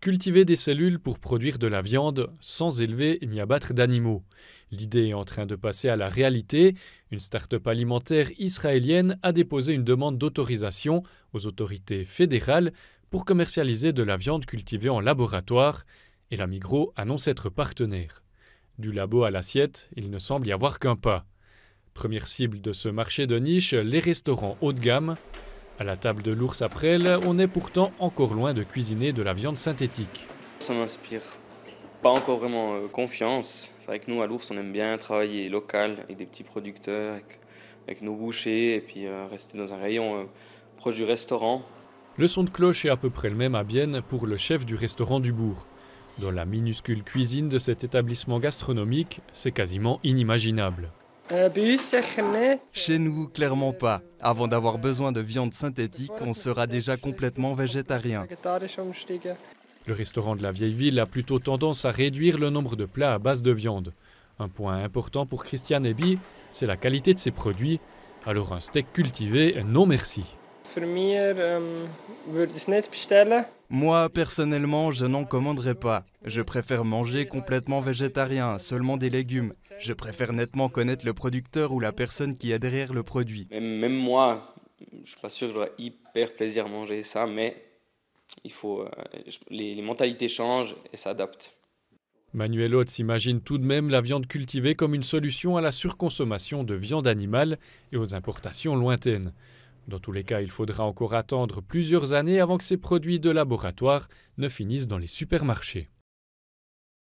Cultiver des cellules pour produire de la viande sans élever ni abattre d'animaux. L'idée est en train de passer à la réalité. Une start-up alimentaire israélienne a déposé une demande d'autorisation aux autorités fédérales pour commercialiser de la viande cultivée en laboratoire et la Migros annonce être partenaire. Du labo à l'assiette, il ne semble y avoir qu'un pas. Première cible de ce marché de niche, les restaurants haut de gamme. À la table de l'Ours à Presles, on est pourtant encore loin de cuisiner de la viande synthétique. Ça m'inspire pas encore vraiment confiance. C'est vrai que nous, à l'Ours, on aime bien travailler local, avec des petits producteurs, avec nos bouchers, et puis rester dans un rayon proche du restaurant. Le son de cloche est à peu près le même à Bienne pour le chef du restaurant du bourg. Dans la minuscule cuisine de cet établissement gastronomique, c'est quasiment inimaginable. Chez nous, clairement pas. Avant d'avoir besoin de viande synthétique, on sera déjà complètement végétarien. Le restaurant de la vieille ville a plutôt tendance à réduire le nombre de plats à base de viande. Un point important pour Christian Ebi, c'est la qualité de ses produits. Alors un steak cultivé, non merci. Moi, personnellement, je n'en commanderai pas. Je préfère manger complètement végétarien, seulement des légumes. Je préfère nettement connaître le producteur ou la personne qui est derrière le produit. Même moi, je ne suis pas sûr que j'aurais hyper plaisir à manger ça, mais il faut, les mentalités changent et s'adaptent. Manuel Hotz imagine tout de même la viande cultivée comme une solution à la surconsommation de viande animale et aux importations lointaines. Dans tous les cas, il faudra encore attendre plusieurs années avant que ces produits de laboratoire ne finissent dans les supermarchés.